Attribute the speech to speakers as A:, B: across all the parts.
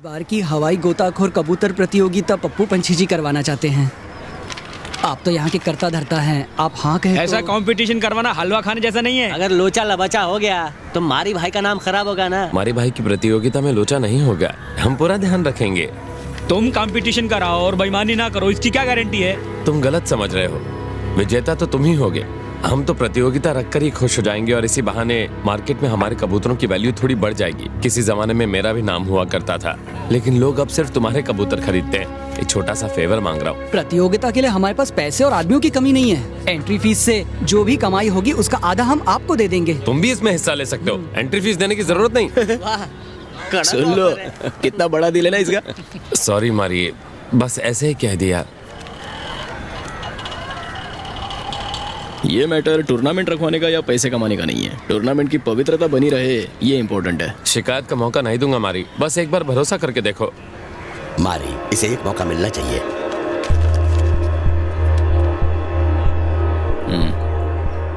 A: बार की हवाई गोताखोर कबूतर प्रतियोगिता पप्पू पंछी जी करवाना चाहते हैं। आप तो यहाँ के करता धरता हैं, आप हाँ कहे
B: ऐसा
A: तो...
B: कंपटीशन करवाना हलवा खाने जैसा नहीं है।
C: अगर लोचा लबचा हो गया तो मारी भाई का नाम खराब होगा ना।
D: मारी भाई की प्रतियोगिता में लोचा नहीं होगा, हम पूरा ध्यान रखेंगे।
B: तुम कंपटीशन कराओ और बेईमानी ना करो, इसकी क्या गारंटी है?
D: तुम गलत समझ रहे हो, विजेता तो तुम ही होगे। हम तो प्रतियोगिता रखकर ही खुश हो जाएंगे और इसी बहाने मार्केट में हमारे कबूतरों की वैल्यू थोड़ी बढ़ जाएगी। किसी जमाने में मेरा भी नाम हुआ करता था, लेकिन लोग अब सिर्फ तुम्हारे कबूतर खरीदते हैं। एक छोटा सा फेवर मांग रहा हूँ।
A: प्रतियोगिता के लिए हमारे पास पैसे और आदमियों की कमी नहीं है। एंट्री फीस से जो भी कमाई होगी उसका आधा हम आपको दे देंगे।
D: तुम भी इसमें हिस्सा ले सकते हो, एंट्री फीस देने की जरूरत नहीं।
E: सुन लो, कितना बड़ा दिल है ना इसका।
D: सॉरी मारी, बस ऐसे ही कह दिया।
E: ये मैटर टूर्नामेंट रखवाने का या पैसे कमाने का नहीं है। टूर्नामेंट की पवित्रता बनी रहे, ये इम्पोर्टेंट है।
D: शिकायत का मौका नहीं दूंगा मारी, बस एक बार भरोसा करके देखो।
F: मारी, इसे एक मौका मिलना चाहिए।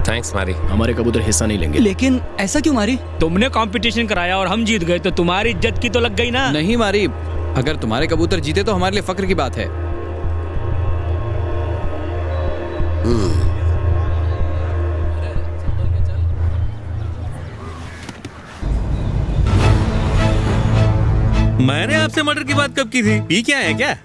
D: थैंक्स मारी।
E: हमारे कबूतर हिस्सा नहीं लेंगे।
A: लेकिन ऐसा क्यों मारी?
B: तुमने कंपटीशन कराया और हम जीत गए तो तुम्हारी इज्जत की तो लग गई ना।
G: नहीं मारी, अगर तुम्हारे कबूतर जीते तो हमारे लिए फक्र की बात है।
H: मैंने आपसे मर्डर की बात कब की थी? पी क्या है क्या?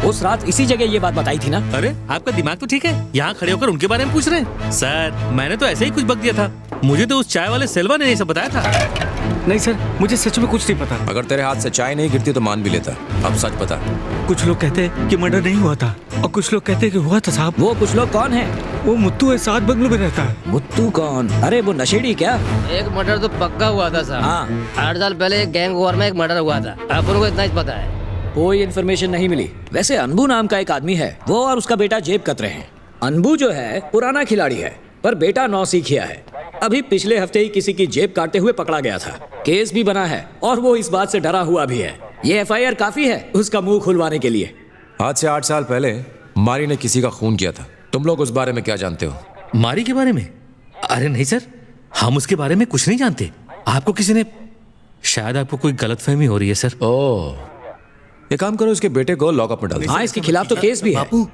C: उस रात इसी जगह ये बात बताई थी ना।
H: अरे आपका दिमाग तो ठीक है, यहाँ खड़े होकर उनके बारे में पूछ रहे हैं। सर मैंने तो ऐसे ही कुछ बक दिया था, मुझे तो उस चाय वाले सेल्वा ने ये सब बताया था।
I: नहीं सर, मुझे सच में कुछ नहीं पता।
J: अगर तेरे हाथ से चाय नहीं गिरती तो मान भी लेता। अब सच बता।
I: कुछ लोग कहते हैं कि मर्डर नहीं हुआ था और कुछ लोग कहते हैं कि हुआ था साहब।
C: वो कुछ लोग कौन है?
I: वो मुत्तू है, 7 बंगलों में रहता है।
C: मुत्तू कौन? अरे वो नशेड़ी क्या?
K: एक मर्डर तो पक्का हुआ था साहब।
C: हाँ।
K: 8 साल पहले एक गैंग वॉर में एक मर्डर हुआ था, अपन को इतना ही पता है।
C: कोई इन्फॉर्मेशन नहीं मिली। वैसे अनबू नाम का एक आदमी है, वो और उसका बेटा जेब कतरे हैं। अनबू जो है पुराना खिलाड़ी है, पर बेटा नौसिखिया है। अभी पिछले हफ्ते ही किसी की जेब काटते हुए पकड़ा गया था। केस भी बना है और वो इस बात से डरा हुआ भी है। ये एफआईआर काफी है उसका मुंह खुलवाने के लिए।
J: आज से 8 साल पहले मारी ने किसी का खून किया था। तुम लोग उस बारे में क्या जानते हो?
H: मारी के बारे में? अरे नहीं सर, हम उसके बारे में कुछ नहीं जानते। आपको किसी ने, शायद आपको कोई गलतफहमी हो रही है सर।
J: ओह, एक काम करो, इसके बेटे को लॉकअप में डाल दो।
C: हाँ, इसके खिलाफ तो केस भी है।
L: बापू,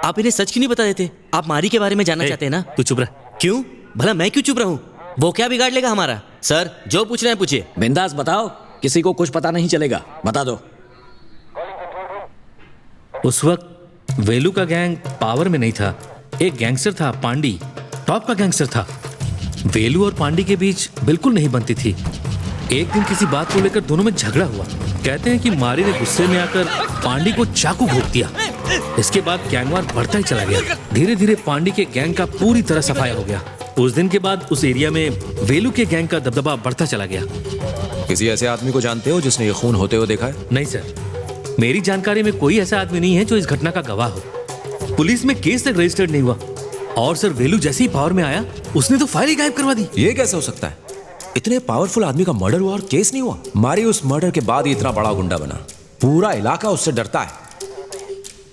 L: आप इन्हें सच क्यों नहीं बता देते? आप मारी के बारे में जानना चाहते हैं ना?
H: तू चुप रह।
L: क्यों? भला मैं क्यों चुप रहूं? वो क्या बिगाड़ लेगा हमारा? सर जो पूछ रहे हैं पूछिए।
C: बिंदास बताओ, किसी को कुछ पता नहीं चलेगा, बता दो।
H: उस वक्त वेलू का गैंग पावर में नहीं था। एक गैंगस्टर था पांडी, टॉप का गैंगस्टर था। वेलू और पांडी के बीच बिल्कुल नहीं बनती थी। एक दिन किसी बात को लेकर दोनों में झगड़ा हुआ। कहते हैं कि मारी ने गुस्से में आकर पांडी को चाकू घोंप दिया। इसके बाद गैंगवार बढ़ता ही चला गया। धीरे धीरे पांडी के गैंग का पूरी तरह सफाया हो गया। उस दिन के बाद उस एरिया में वेलू के गैंग का दबदबा बढ़ता चला गया।
J: किसी ऐसे आदमी को जानते हो जिसने ये खून होते हुए देखा है?
H: नहीं सर, मेरी जानकारी में कोई ऐसा आदमी नहीं है जो इस घटना का गवाह हो। पुलिस में केस तक रजिस्टर्ड नहीं हुआ। और सर वेलू जैसे ही पावर में आया उसने तो फाइल ही गायब करवा दी।
J: ये कैसे हो सकता है? इतने पावरफुल आदमी का मर्डर हुआ और केस नहीं हुआ? मारी उस मर्डर के बाद ही इतना बड़ा गुंडा बना, पूरा इलाका उससे डरता है।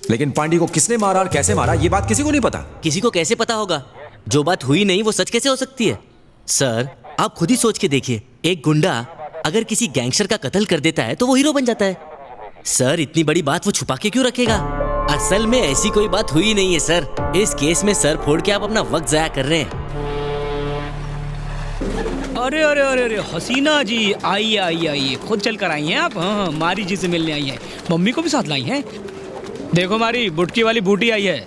J: लेकिन पांडी को किसने मारा और कैसे मारा ये बात किसी को नहीं पता।
L: किसी को कैसे पता होगा? जो बात हुई नहीं वो सच कैसे हो सकती है? सर आप खुद ही सोच के देखिए, एक गुंडा अगर किसी गैंगस्टर का कत्ल कर देता है तो वो हीरो बन जाता है। सर इतनी बड़ी बात वो छुपा के क्यों रखेगा? असल में ऐसी कोई बात हुई नहीं है सर। इस केस में सर फोड़ के आप अपना वक्त जाया कर रहे हैं।
B: अरे अरे अरे अरे हसीना जी, आइए आइए आइए, खुद चल कर आई हैं आप? हाँ, मारी जी से मिलने आई हैं। मम्मी को भी साथ लाई हैं। देखो मारी, बुटकी वाली बूटी आई है।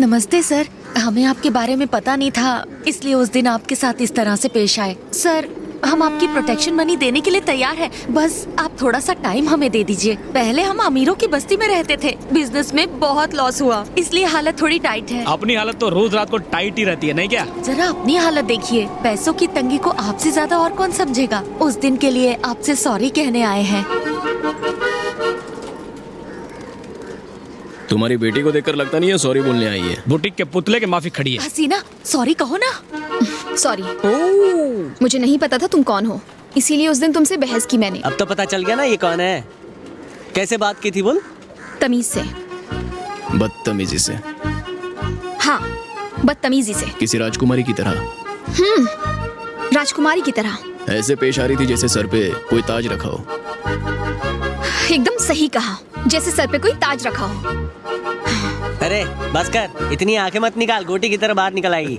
M: नमस्ते सर, हमें आपके बारे में पता नहीं था, इसलिए उस दिन आपके साथ इस तरह से पेश आए। सर हम आपकी प्रोटेक्शन मनी देने के लिए तैयार हैं, बस आप थोड़ा सा टाइम हमें दे दीजिए। पहले हम अमीरों की बस्ती में रहते थे, बिजनेस में बहुत लॉस हुआ, इसलिए हालत थोड़ी टाइट है।
B: अपनी हालत तो रोज रात को टाइट ही रहती है, नहीं क्या?
M: जरा अपनी हालत देखिए, पैसों की तंगी को आपसे ज्यादा और कौन समझेगा। उस दिन के लिए आपसे सॉरी कहने आए हैं।
E: तुम्हारी बेटी को देखकर लगता नहीं है सॉरी बोलने आई है।
B: बुटीक के पुतले के माफी खड़ी है।
M: हसीना सॉरी कहो ना।
N: सॉरी, मुझे नहीं पता था तुम कौन हो, इसीलिए उस दिन तुमसे बहस की मैंने।
C: अब तो पता चल गया ना ये कौन है। कैसे बात की थी बोल?
N: तमीज से।
E: बदतमीजी से?
N: हाँ, बदतमीजी से।
E: किसी राजकुमारी की तरह?
N: राजकुमारी की तरह।
E: ऐसे पेश आ रही थी जैसे सर पे कोई ताज रखा हो।
N: एकदम सही कहा, जैसे सर पे कोई ताज रखा हो।
K: अरे बस कर, इतनी आंखें मत निकाल, गोटी की तरह बाहर निकल आएगी।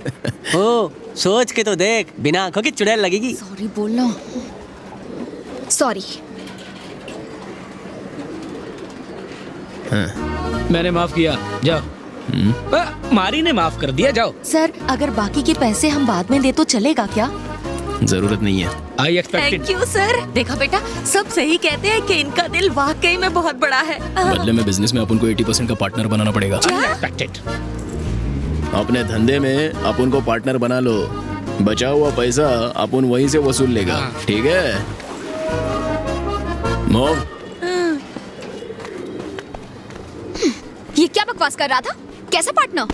K: ओ सोच के तो देख, बिना आंखों की चुड़ैल लगेगी।
N: सॉरी बोलना। सॉरी।
B: मैंने माफ किया, जाओ। मारी ने माफ कर दिया, जाओ।
M: सर अगर बाकी के पैसे हम बाद में दे तो चलेगा क्या?
E: जरूरत नहीं है।
B: I expected.
M: Thank you sir. देखा बेटा, सब सही कहते हैं कि इनका दिल वाकई में बहुत बड़ा है।
E: बदले में बिजनेस में अपन को 80% का पार्टनर बनाना पड़ेगा।
B: एक्सपेक्टेड।
E: अपने धंधे में अपन को पार्टनर बना लो, बचा हुआ पैसा अपन वहीं से वसूल लेगा। ठीक है मोम?
N: ये क्या बकवास कर रहा था? कैसा पार्टनर?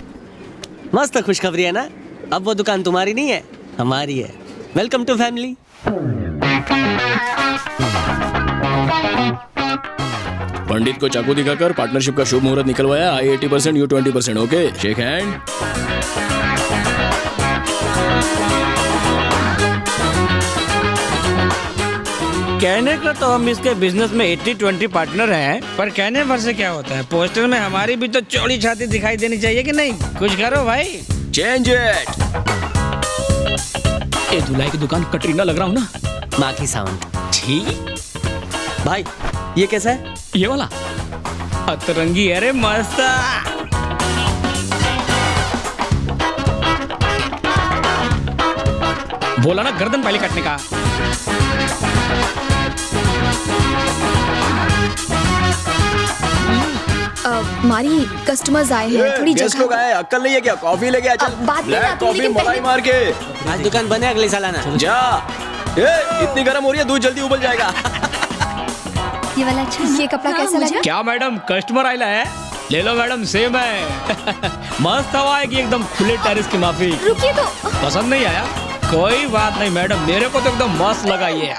K: मस्त खुशखबरी है ना, अब वो दुकान तुम्हारी नहीं है, हमारी है। Welcome to family.
E: पंडित को चाकू दिखाकर पार्टनरशिप का शुभ मुहूर्त निकलवाया। आई 80%, यू 20%। Okay, shake hand.
B: कहने का तो हम इसके बिजनेस में 80-20 पार्टनर हैं, पर कहने भर से क्या होता है। पोस्टर में हमारी भी तो चौड़ी छाती दिखाई देनी चाहिए कि नहीं? कुछ करो भाई।
E: Change it.
B: ए दुलाई की दुकान कटरीना लग रहा हूँ ना?
K: माखी साउंड।
B: ठीक
K: भाई ये कैसा है?
B: ये वाला अतरंगी है रे, मस्त। बोला ना गर्दन पहले काटने का।
N: मारी कस्टमर्स आए हैं, थोड़ी
E: गेस्ट लोग आए, अक्ल नहीं है क्या? कॉफी लेके आ, चल।
N: बात में
E: ब्लैक
N: आती,
E: कॉफी
N: लेकिन
E: मलाई मार के।
K: आज दुकान बने, अगले साल आना।
E: जा। इतनी गर्म हो रही है, दूध जल्दी उबल जाएगा।
N: ये वाला अच्छा, ये कपड़ा कैसा लगा?
B: क्या मैडम, कस्टमर आइला है? ले लो मैडम, सेम है। मस्त हवा है कि एकदम खुले टेरिस की माफी।
N: रुकिए तो।
B: पसंद नहीं आया? कोई बात नहीं मैडम, मेरे को तो एकदम मस्त लगा ये।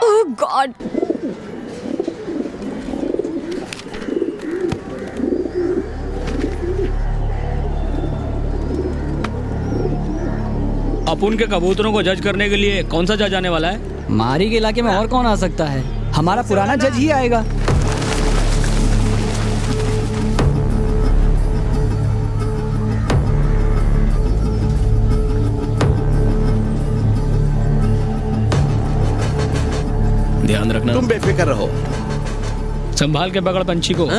N: ओह गॉड।
B: अपुन के कबूतरों को जज करने के लिए कौन सा जज आने वाला है?
A: मारी के इलाके में और कौन आ सकता है? हमारा पुराना जज ही आएगा।
E: ध्यान रखना।
F: तुम बेफिक्र रहो।
B: संभाल के पकड़ पंछी को।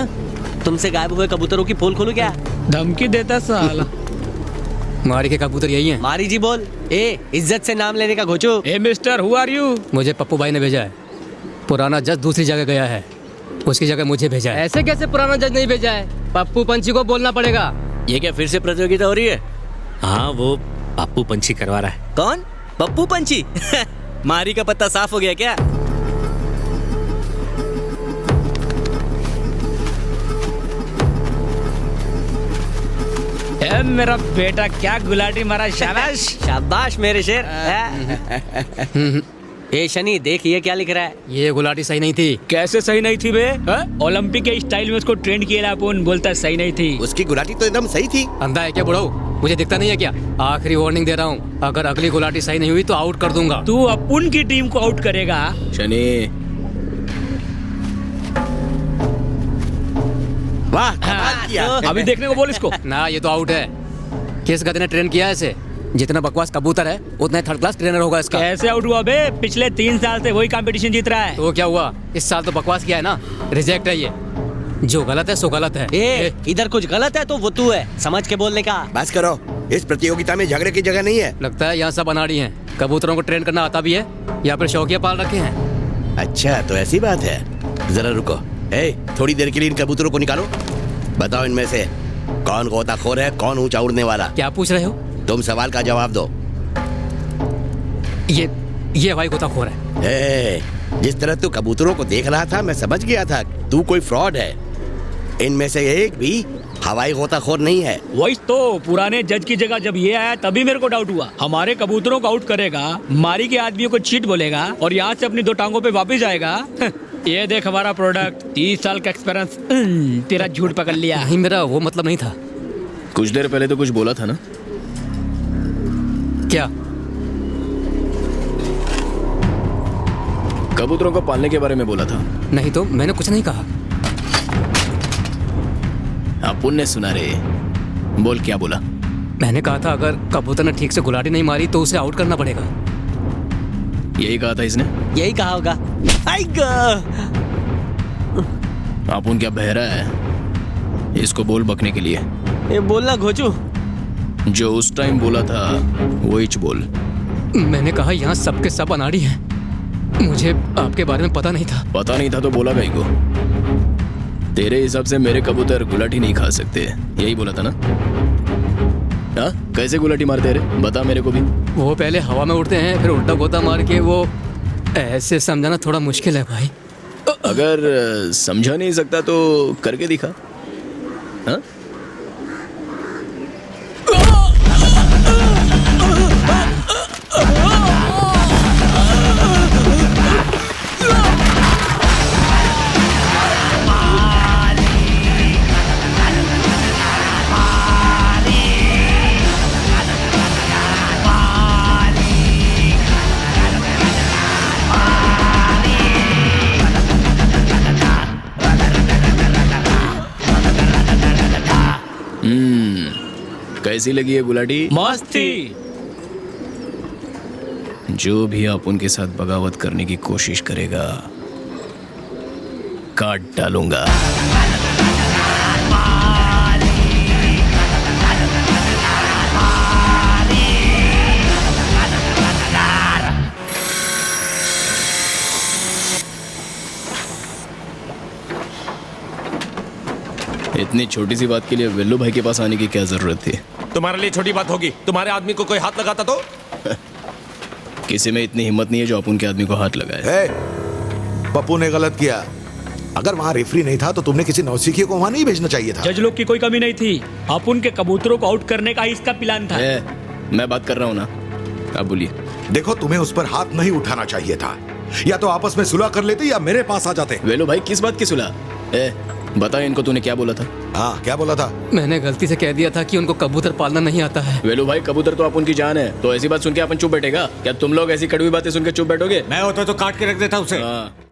K: तुमसे गायब हुए कबूतरों की पोल खोलू क्या?
B: धमकी देता साला।
O: मारी के कबूतर यही हैं।
K: मारी जी बोल। ए इज्जत से नाम लेने का घोचू।
B: ए मिस्टर, हु आर यू?
O: मुझे पप्पू भाई ने भेजा है। पुराना जज दूसरी जगह गया है, उसकी जगह मुझे भेजा है।
K: ऐसे कैसे पुराना जज नहीं भेजा है? पप्पू पंछी को बोलना पड़ेगा।
L: ये क्या फिर से प्रतियोगिता हो रही है?
H: हाँ, वो पप्पू पंछी करवा रहा है।
L: कौन? पप्पू पंछी? मारी का पत्ता साफ हो गया क्या?
B: मेरा बेटा क्या गुलाटी मारा, शाबाश।
K: शाबाश मेरे शेर। ए शनि, देख ये क्या लिख रहा है?
O: ये गुलाटी सही नहीं थी।
B: कैसे सही नहीं थी बे? ओलंपिक के स्टाइल में उसको ट्रेंड किया अपन, बोलता है सही नहीं थी।
F: उसकी गुलाटी तो एकदम सही थी।
O: अंधा है क्या बुढ़ाऊ? मुझे दिखता नहीं है क्या? आखिरी वार्निंग दे रहा हूँ, अगर अगली गुलाटी सही नहीं हुई तो आउट कर दूंगा।
B: तू अपुन की टीम को आउट करेगा?
E: शनि,
F: वाह कमाल किया।
B: अभी देखने को बोल इसको।
O: ना, ये तो आउट है। किस गधे ने ट्रेन किया है इसे? जितना बकवास कबूतर है उतना थर्ड क्लास ट्रेनर होगा इसका।
B: कैसे आउट हुआ बे? पिछले 3 साल से वही कंपटीशन जीत रहा है।
O: तो क्या हुआ? इस साल तो बकवास किया है ना, रिजेक्ट है ये। जो गलत है सो गलत है।
K: इधर कुछ गलत है तो वो तू है, समझ के बोलने का।
F: बस करो, इस प्रतियोगिता में झगड़े की जगह नहीं है।
O: लगता है यहाँ सब अनाड़ी हैं। कबूतरों को ट्रेन करना आता भी है या फिर शौकिया पाल रखे हैं?
F: अच्छा तो ऐसी बात है। जरा रुको, थोड़ी देर के लिए इन कबूतरों को निकालो। बताओ इनमें से कौन गोताखोर है, कौन ऊंचा उड़ने वाला?
O: क्या पूछ रहे हो?
F: तुम सवाल का जवाब दो।
O: ये भाई गोताखोर है।
F: जिस तरह तू कबूतरों को देख रहा था मैं समझ गया था तू कोई फ्रॉड है। इनमें से एक भी हवाई गोताखोर नहीं है।
B: वही तो, पुराने जज की जगह जब ये आया तभी मेरे को डाउट हुआ। हमारे कबूतरों को आउट करेगा, मारी के आदमियों को चीट बोलेगा और यहाँ से अपनी 2 टांगों पे वापस जाएगा। ये देख हमारा प्रोडक्ट, 30 साल का एक्सपीरियंस। तेरा झूठ पकड़ लिया।
O: नहीं, मेरा वो मतलब नहीं था।
E: कुछ देर पहले तो कुछ बोला था ना?
O: क्या?
E: कबूतरों को पालने के बारे में बोला था।
O: नहीं तो मैंने कुछ नहीं कहा।
E: अपुन ने सुना रे। बोल क्या बोला?
O: मैंने कहा था अगर कबूतर ने ठीक से गुलाटी नहीं मारी तो उसे आउट करना पड़ेगा।
E: यही कहा था इसने?
K: यही कहा होगा।
E: अपुन क्या बहरा है? इसको बोल बकने के लिए।
K: ये बोलना घोचू।
E: जो उस टाइम बोला था वही बोल।
O: मैंने कहा यहाँ सबके सब अनाड़ी हैं। मुझे आपके बारे में पता नहीं था।
E: पता नहीं था तो बोला कहीं को? तेरे हिसाब से मेरे कबूतर गुलाटी नहीं खा सकते, यही बोला था ना? हाँ, कैसे गुलाटी मारते रे? बता मेरे को भी।
O: वो पहले हवा में उड़ते हैं, फिर उल्टा गोता मार के वो ऐसे समझाना थोड़ा मुश्किल है भाई।
E: अगर समझा नहीं सकता तो करके दिखा। हाँ? कैसी लगी है गुलाटी?
B: मस्त थी।
E: जो भी आप उनके साथ बगावत करने की कोशिश करेगा काट डालूंगा। इतनी छोटी सी बात के लिए वेल्लू भाई के पास आने की क्या जरूरत थी?
D: तुम्हारे लिए छोटी बात होगी, तुम्हारे आदमी को कोई हाथ लगाता तो?
E: किसी में इतनी हिम्मत नहीं है जो अपन के आदमी को हाथ लगाए।
P: पप्पू ने गलत किया। अगर वहाँ रेफरी नहीं था तो तुमने किसी नौसिखिए को वहाँ नहीं भेजना चाहिए था।
B: जज लोग की कोई कमी नहीं थी। अपन के कबूतरों को आउट करने का ही इसका प्लान था।
E: मैं बात कर रहा हूँ ना, अब बोलिए।
P: देखो, तुम्हें उस पर हाथ नहीं उठाना चाहिए था। या तो आपस में सुलह कर लेते या मेरे पास आ जाते।
E: वेलू भाई किस बात की सुलह? बता इनको तूने क्या बोला था?
P: हाँ, क्या बोला था?
O: मैंने गलती से कह दिया था कि उनको कबूतर पालना नहीं आता है।
E: वेलू भाई कबूतर तो अपन की जान है, तो ऐसी बात सुन के अपन चुप बैठेगा क्या? तुम लोग ऐसी कड़वी बातें सुन के चुप बैठोगे?
I: मैं होता तो काट के रख देता उसे।